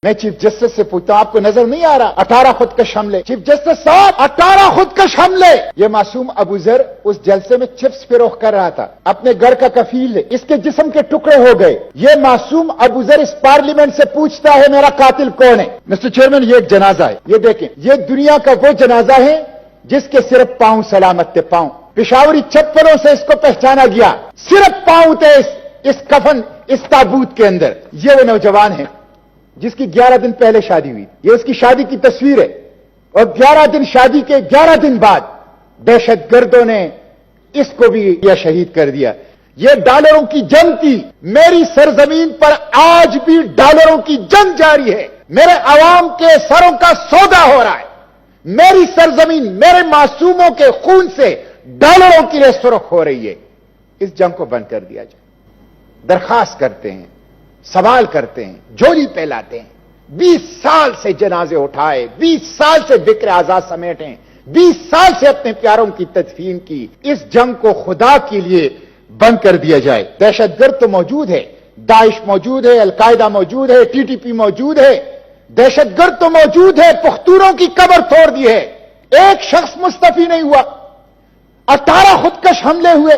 मैं chief justice से पूछता हूं, आपको नजर नहीं आ रहा 18 खुदकश हमले? चीफ जस्टिस साहब, 18 खुदकश हमले। ये मासूम अबू जर उस जलसे में चिप्स फरोख्त कर रहा था, अपने घर का कफील है, इसके जिस्म के टुकड़े हो गए। ये मासूम अबू जर इस पार्लियामेंट से पूछता है मेरा कातिल कौन है? मिस्टर चेयरमैन, ये एक जनाजा है, ये देखें, ये दुनिया का वो जनाजा है जिसके सिर्फ पांव सलामत थे, पांव। पिशावरी चप्पलों से इसको पहचाना गया, सिर्फ पांव थे इस कफन, इस ताबूत के अंदर। ये वो नौजवान है जिसकी 11 दिन पहले शादी हुई। ये उसकी शादी की तस्वीर है, और 11 दिन शादी के 11 दिन बाद दहशतगर्दों ने इसको भी या शहीद कर दिया। ये डॉलरों की जंग थी। मेरी सरजमीन पर आज भी डॉलरों की जंग जारी है। मेरे अवाम के सरों का सौदा हो रहा है। मेरी सरजमीन मेरे मासूमों के खून से डॉलरों के लिए सुर्ख हो रही है। इस जंग को बंद कर दिया जाए। दरखास्त करते हैं, सवाल करते हैं, झोली फैलाते हैं। 20 साल से जनाजे उठाए, 20 साल से बिक्र आजाद समेटे, 20 साल से अपने प्यारों की तदफीन की। इस जंग को खुदा के लिए बंद कर दिया जाए। दहशतगर्द तो मौजूद है, दाइश मौजूद है, अलकायदा मौजूद है, टीटीपी मौजूद है, दहशतगर्द तो मौजूद है। पुख्तूनों की कबर तोड़ दी है, एक शख्स मुस्तफी नहीं हुआ। 18 खुदकश हमले हुए,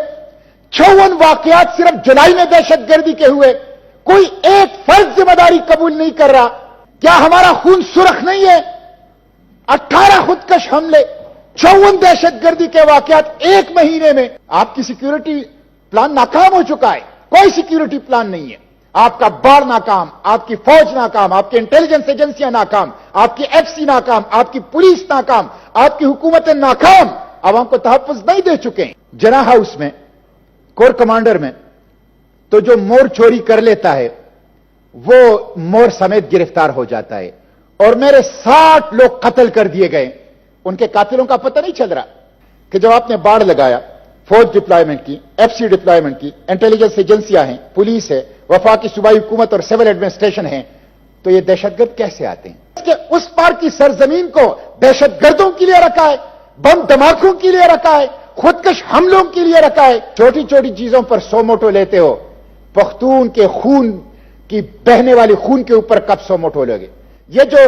54 वाकयात सिर्फ जुलाई में दहशतगर्दी के हुए। कोई एक फर्ज जिम्मेदारी कबूल नहीं कर रहा। क्या हमारा खून सुर्ख नहीं है? 18 खुदकश हमले, 54 दहशतगर्दी के वाकयात एक महीने में। आपकी सिक्योरिटी प्लान नाकाम हो चुका है। कोई सिक्योरिटी प्लान नहीं है। आपका बाढ़ नाकाम, आपकी फौज नाकाम, आपकी इंटेलिजेंस एजेंसियां नाकाम, आपकी एफसी नाकाम, आपकी पुलिस नाकाम, आपकी हुकूमतें नाकाम। आवाम को तहफ्फुज नहीं दे चुके हैं। जना हाउस में, कोर कमांडर में तो जो मोर चोरी कर लेता है वो मोर समेत गिरफ्तार हो जाता है। और मेरे 60 लोग कत्ल कर दिए गए। उनके कातिलों का पता नहीं चल रहा कि जब आपने बाढ़ लगाया, फौज डिप्लॉयमेंट की, एफसी डिप्लॉयमेंट की, इंटेलिजेंस एजेंसियां हैं, पुलिस है, वफाकी सूबाई हुकूमत और सिविल एडमिनिस्ट्रेशन है, तो ये दहशतगर्द कैसे आते हैं? इसके उस पार की सरजमीन को दहशतगर्दों के लिए रखा है, बम धमाकों के लिए रखा है, खुदकश हमलों के लिए रखा है। छोटी छोटी चीजों पर सो मोटो लेते हो, पख्तून के खून की बहने वाली खून के ऊपर कब सो मोटो लोगे? ये जो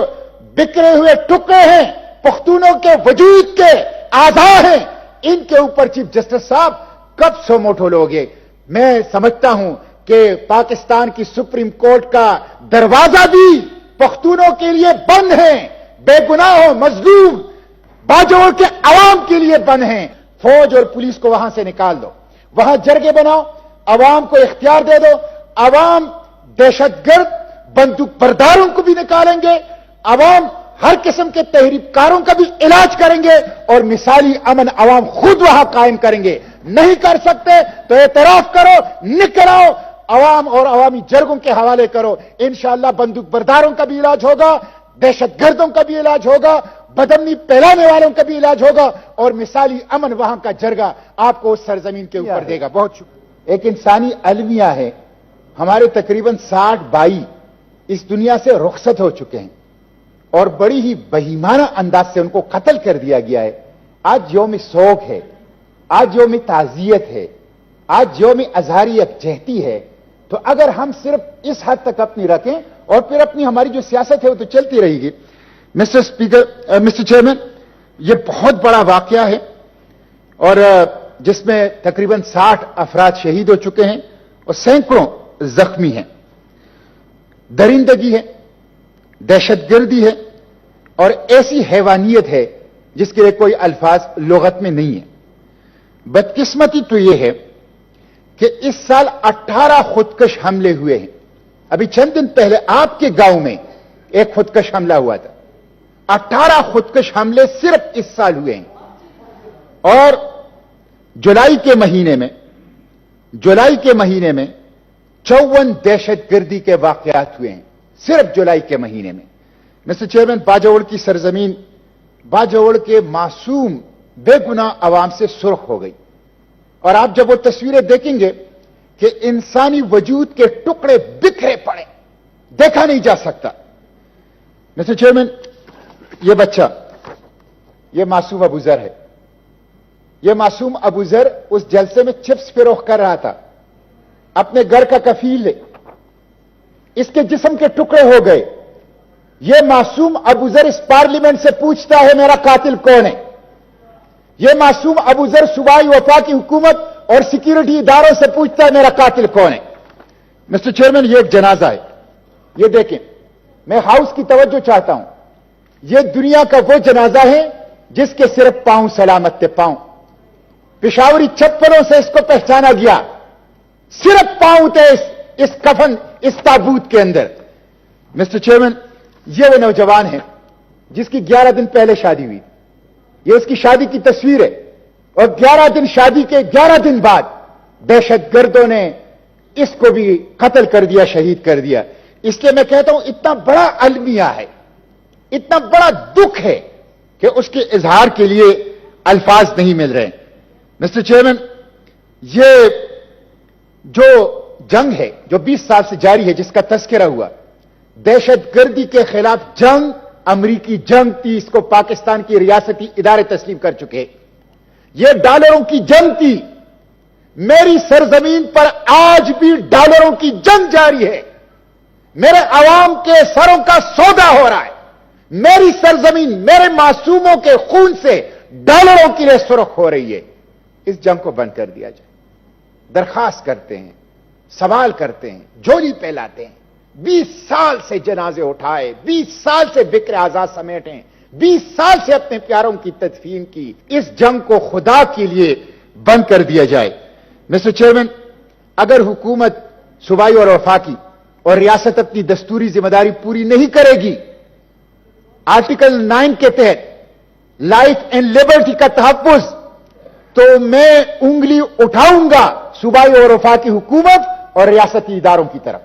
बिखरे हुए टुकड़े हैं, पख्तूनों के वजूद के आधा हैं, इनके ऊपर चीफ जस्टिस साहब कब सो मोटो लोगे? मैं समझता हूं कि पाकिस्तान की सुप्रीम कोर्ट का दरवाजा भी पख्तूनों के लिए बंद है। बेगुनाह मजलूम बाजोड़ के अवाम के लिए बंद है। फौज और पुलिस को वहां से निकाल दो, वहां जरगे बनाओ, अवाम को इख्तियार दे दो। अवाम दहशतगर्द बंदूक बरदारों को भी निकालेंगे, अवाम हर किस्म के तहरीककारों का भी इलाज करेंगे, और मिसाली अमन अवाम खुद वहां कायम करेंगे। नहीं कर सकते तो एतराफ करो, निकल आओ, अवाम और अवामी जरगों के हवाले करो। इंशाअल्लाह बंदूक बरदारों का भी इलाज होगा, दहशतगर्दों का भी इलाज होगा, बदअमनी फैलाने वालों का भी इलाज होगा, और मिसाली अमन वहां का जरगा आपको उस सरजमीन के ऊपर देगा। बहुत शुक्रिया। एक इंसानी अलमिया है। हमारे तकरीबन 60 भाई इस दुनिया से रुखसत हो चुके हैं, और बड़ी ही बहीमाना अंदाज से उनको कत्ल कर दिया गया है। आज यौम सोग है, आज यौम ताजियत है, आज यौम अजहारी यकजहती है। तो अगर हम सिर्फ इस हद तक अपनी रखें, और फिर अपनी हमारी जो सियासत है वो तो चलती रहेगी। मिस्टर स्पीकर, मिस्टर चेयरमैन, ये बहुत बड़ा वाकया है, और जिसमें तकरीबन 60 अफराद शहीद हो चुके हैं और सैकड़ों जख्मी हैं। दरिंदगी है, दहशतगर्दी है, और ऐसी हैवानियत है जिसके लिए कोई अल्फाज लुगत में नहीं है। बदकिस्मती तो यह है कि इस साल 18 खुदकश हमले हुए हैं। अभी चंद दिन पहले आपके गांव में एक खुदकश हमला हुआ था। 18 खुदकश हमले सिर्फ इस साल हुए हैं। और जुलाई के महीने में 54 दहशतगर्दी के वाकयात हुए हैं, सिर्फ जुलाई के महीने में। मिस्टर चेयरमैन, बाजोड़ की सरजमीन, बाजोड़ के मासूम बेगुनाह अवाम से सुर्ख हो गई। और आप जब वो तस्वीरें देखेंगे कि इंसानी वजूद के टुकड़े बिखरे पड़े, देखा नहीं जा सकता। मिस्टर चेयरमैन, ये बच्चा, ये मासूम अबू जर है। ये मासूम अबू जर उस जलसे में चिप्स फरोख्त कर रहा था, अपने घर का कफील है। इसके जिस्म के टुकड़े हो गए, یہ معصوم ابو ذر اس پارلیمنٹ سے پوچھتا ہے میرا قاتل کون ہے. یہ معصوم ابو ذر صوبائی وفاقی حکومت اور سیکیورٹی اداروں سے پوچھتا ہے میرا قاتل کون ہے. مسٹر چیئرمین، یہ ایک جنازہ ہے. یہ دیکھیں، میں ہاؤس کی توجہ چاہتا ہوں. یہ دنیا کا وہ جنازہ ہے جس کے صرف پاؤں سلامت تھے. پاؤں پشاوری چپلوں سے اس کو پہچانا گیا. صرف پاؤں تھے اس کفن، اس تابوت کے اندر. مسٹر چیئرمین، یہ وہ نوجوان ہے جس کی 11 دن پہلے شادی ہوئی. یہ اس کی شادی کی تصویر ہے. اور 11 دن شادی کے 11 دن بعد دہشت گردوں نے اس کو بھی قتل کر دیا، شہید کر دیا. اس لیے میں کہتا ہوں اتنا بڑا المیہ ہے، اتنا بڑا دکھ ہے کہ اس کے اظہار کے لیے الفاظ نہیں مل رہے. مسٹر چیئرمین، یہ جو جنگ ہے جو 20 سال سے جاری ہے، جس کا تذکرہ ہوا، دہشت گردی کے خلاف جنگ، امریکی جنگ تھی. اس کو پاکستان کی ریاستی ادارے تسلیم کر چکے. یہ ڈالروں کی جنگ تھی. میری سرزمین پر آج بھی ڈالروں کی جنگ جاری ہے. میرے عوام کے سروں کا سودا ہو رہا ہے. میری سرزمین میرے معصوموں کے خون سے ڈالروں کی ریس سرخ ہو رہی ہے. اس جنگ کو بند کر دیا جائے. درخواست کرتے ہیں، سوال کرتے ہیں، جھولی پھیلاتے ہیں. 20 سال سے جنازے اٹھائے، 20 سال سے بکر آزاد سمیٹے، 20 سال سے اپنے پیاروں کی تدفین کی. اس جنگ کو خدا کے لیے بند کر دیا جائے. مسٹر چیئرمین، اگر حکومت صوبائی اور وفاقی اور ریاست اپنی دستوری ذمہ داری پوری نہیں کرے گی، آرٹیکل 9 کے تحت لائف اینڈ لبرٹی کا تحفظ، تو میں انگلی اٹھاؤں گا صوبائی اور وفاقی حکومت اور ریاستی اداروں کی طرف،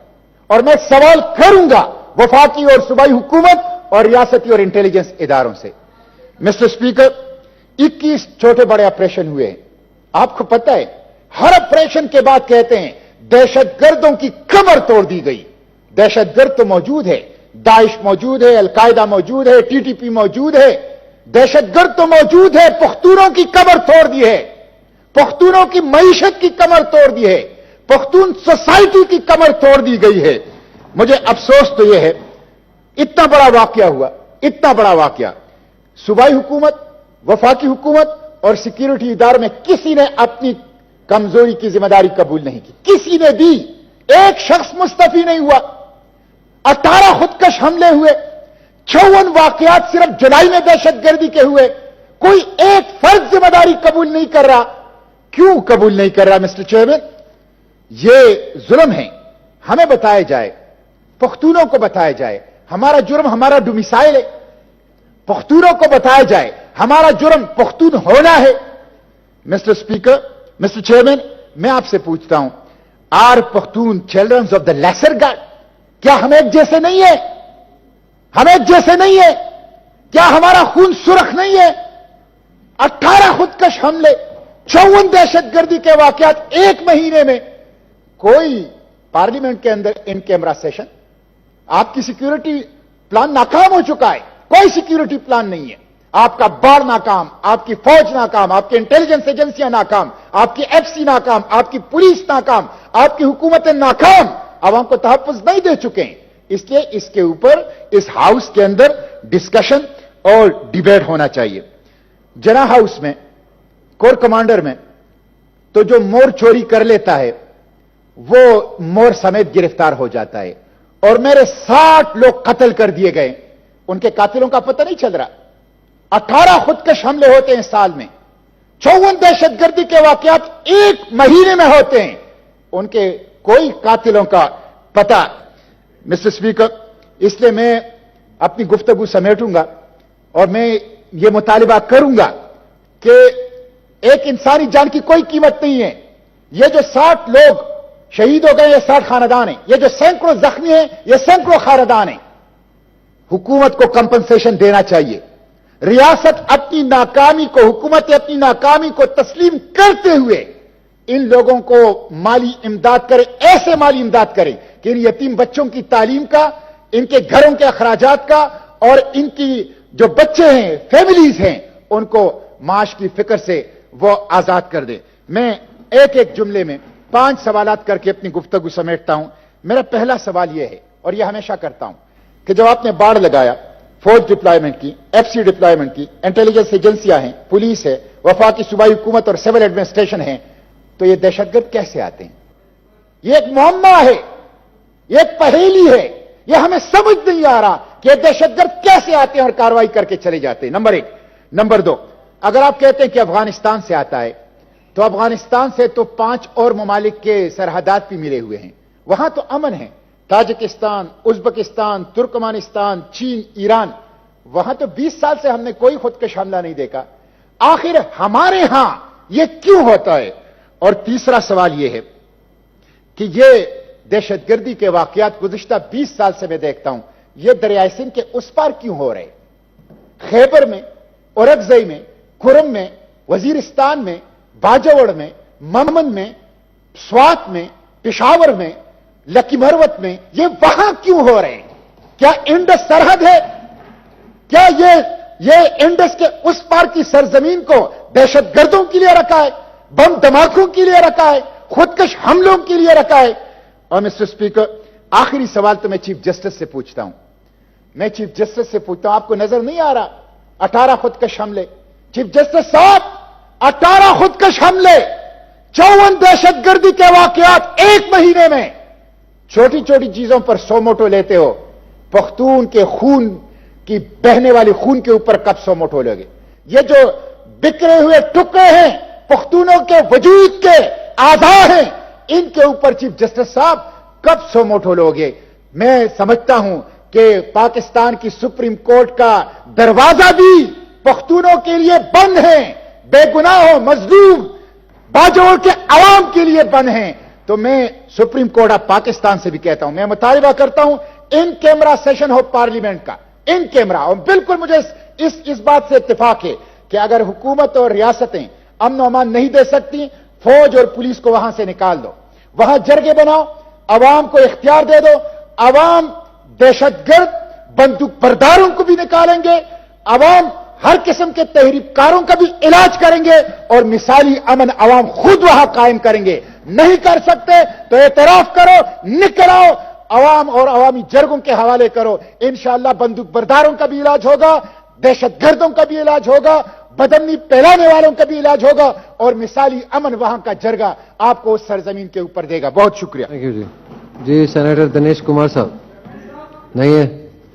اور میں سوال کروں گا وفاقی اور صوبائی حکومت اور ریاستی اور انٹیلیجنس اداروں سے. مسٹر اسپیکر، 21 چھوٹے بڑے آپریشن ہوئے ہیں. آپ کو پتہ ہے ہر آپریشن کے بعد کہتے ہیں دہشت گردوں کی کمر توڑ دی گئی. دہشت گرد تو موجود ہے، داعش موجود ہے، القاعدہ موجود ہے، ٹی ٹی پی موجود ہے. دہشت گرد تو موجود ہے. پختونوں کی کمر توڑ دی ہے، پختونوں کی معیشت کی کمر توڑ دی ہے، پختون سوسائٹی کی کمر توڑ دی گئی ہے. مجھے افسوس تو یہ ہے، اتنا بڑا واقعہ ہوا، اتنا بڑا واقعہ، صوبائی حکومت، وفاقی حکومت اور سیکیورٹی اداروں میں کسی نے اپنی کمزوری کی ذمہ داری قبول نہیں کی. کسی نے دی. ایک شخص مستعفی نہیں ہوا. 18 خودکش حملے ہوئے. 54 واقعات صرف جولائی میں دہشت گردی کے ہوئے. کوئی ایک فرد ذمہ داری قبول نہیں کر رہا. کیوں قبول نہیں کر رہا مسٹر چیئرمین؟ یہ ظلم ہے. ہمیں بتایا جائے، پختونوں کو بتایا جائے ہمارا جرم ہمارا ڈومیسائل ہے. پختونوں کو بتایا جائے ہمارا جرم پختون ہونا ہے. مسٹر اسپیکر، مسٹر چیئرمین، میں آپ سے پوچھتا ہوں، are Pakhtun childrens of the lesser god? کیا ہم ایک جیسے نہیں ہیں؟ ہم ایک جیسے نہیں ہیں؟ کیا ہمارا خون سرخ نہیں ہے؟ 18 خودکش حملے، 54 دہشت گردی کے واقعات ایک مہینے میں. کوئی پارلیمنٹ کے اندر ان کیمرہ سیشن؟ آپ کی سیکیورٹی پلان ناکام ہو چکا ہے. کوئی سیکیورٹی پلان نہیں ہے. آپ کا بار ناکام، آپ کی فوج ناکام، آپ کی انٹیلیجنس ایجنسیاں ناکام، آپ کی ایف سی ناکام، آپ کی پولیس ناکام، آپ کی حکومتیں ناکام. عوام کو تحفظ نہیں دے چکے ہیں. اس لیے اس کے اوپر اس ہاؤس کے اندر ڈسکشن اور ڈیبیٹ ہونا چاہیے. جنا ہاؤس میں، کور کمانڈر میں تو جو مور چوری کر لیتا ہے وہ مور سمیت گرفتار ہو جاتا ہے. اور میرے 60 لوگ قتل کر دیے گئے، ان کے قاتلوں کا پتہ نہیں چل رہا. 18 خودکش حملے ہوتے ہیں سال میں، 54 دہشت گردی کے واقعات ایک مہینے میں ہوتے ہیں، ان کے کوئی قاتلوں کا پتہ. مسٹر اسپیکر، اس لیے میں اپنی گفتگو سمیٹوں گا اور میں یہ مطالبہ کروں گا کہ ایک انسانی جان کی کوئی قیمت نہیں ہے. یہ جو 60 لوگ شہید ہو گئے، یہ 60 خاندان ہیں. یہ جو سینکڑوں زخمی ہیں، یہ سینکڑوں خاندان ہیں. حکومت کو کمپنسیشن دینا چاہیے. ریاست اپنی ناکامی کو، حکومت اپنی ناکامی کو تسلیم کرتے ہوئے ان لوگوں کو مالی امداد کرے. ایسے مالی امداد کرے کہ ان یتیم بچوں کی تعلیم کا، ان کے گھروں کے اخراجات کا، اور ان کی جو بچے ہیں، فیملیز ہیں، ان کو معاش کی فکر سے وہ آزاد کر دے. میں ایک ایک جملے میں 5 سوالات کر کے اپنی گفتگو سمیٹتا ہوں. میرا پہلا سوال یہ ہے، اور یہ ہمیشہ کرتا ہوں، कि जब आपने बाढ़ लगाया, फौज डिप्लॉयमेंट की, एफसी डिप्लॉयमेंट की, इंटेलिजेंस एजेंसियां हैं, पुलिस है, वफाकी सूबाई हुकूमत और सिविल एडमिनिस्ट्रेशन है, तो ये दहशतगर्द कैसे आते हैं? ये एक मुअम्मा है, ये एक पहेली है, ये हमें समझ नहीं आ रहा कि ये दहशतगर्द कैसे आते हैं और कार्रवाई करके चले जाते हैं। नंबर 1। नंबर 2, अगर आप कहते हैं कि अफगानिस्तान से आता है, तो अफगानिस्तान से तो 5 और ममालिक के सरहदात भी मिले हुए हैं, वहां तो अमन है। ताजिकिस्तान, उज्बेकिस्तान, तुर्कमानिस्तान, चीन, ईरान, वहां तो 20 साल से हमने कोई खुदकश हमला नहीं देखा। आखिर हमारे यहां यह क्यों होता है? और तीसरा सवाल यह है कि ये दहशतगर्दी के वाकयात गुज़िश्ता 20 साल से मैं देखता हूं, ये दरियाए सिंध के उस पार क्यों हो रहे? खैबर में, औरकजई में, खुरम में, वजीरिस्तान में, बाजवड़ में, ममन में, स्वात में, पेशावर में, लकी मरवत में, ये वहां क्यों हो रहे हैं? क्या इंडस सरहद है? क्या ये इंडस के उस पार की सरजमीन को दहशतगर्दों के लिए रखा है, बम धमाकों के लिए रखा है, खुदकश हमलों के लिए रखा है? और मिस्टर स्पीकर, आखिरी सवाल तो मैं चीफ जस्टिस से पूछता हूं, मैं चीफ जस्टिस से पूछता हूं, आपको नजर नहीं आ रहा 18 खुदकश हमले? चीफ जस्टिस साहब, 18 खुदकश हमले, 54 दहशतगर्दी के वाकयात एक महीने में। छोटी छोटी चीजों पर सो मोटो लेते हो, पख्तून के खून की बहने वाली खून के ऊपर कब सो मोटो लोगे? ये जो बिखरे हुए टुकड़े हैं पख्तूनों के वजूद के, आधा हैं, इनके ऊपर चीफ जस्टिस साहब कब सो मोटो लोगे? मैं समझता हूं कि पाकिस्तान की सुप्रीम कोर्ट का दरवाजा भी पख्तूनों के लिए बंद है, बेगुनाह मजलूम बाजोड़ के अवाम के लिए बंद है। तो मैं सुप्रीम कोर्ट ऑफ पाकिस्तान से भी कहता हूं, मैं मुतालबा करता हूं इन कैमरा सेशन हो पार्लियामेंट का, इन कैमरा। और बिल्कुल मुझे इस बात से इत्तेफाक है कि अगर हुकूमत और रियासतें अमन और अमान नहीं दे सकती, फौज और पुलिस को वहां से निकाल दो, वहां जरगे बनाओ, अवाम को इख्तियार दे दो, अवाम दहशतगर्द बंदूक बरदारों को भी निकालेंगे, अवाम हर किस्म के तहरीककारों का भी इलाज करेंगे और मिसाली अमन अवाम खुद वहां कायम करेंगे। नहीं कर सकते तो एतराफ करो, निकल आओ, अवाम और अवामी जरगों के हवाले करो। इंशाअल्लाह बंदूक बरदारों का भी इलाज होगा, दहशतगर्दों का भी इलाज होगा, बदमनी फैलाने वालों का भी इलाज होगा और मिसाली अमन वहां का जरगा आपको उस सरजमीन के ऊपर देगा। बहुत शुक्रिया। Thank you ji. जी सेनेटर दिनेश कुमार साहब नहीं है।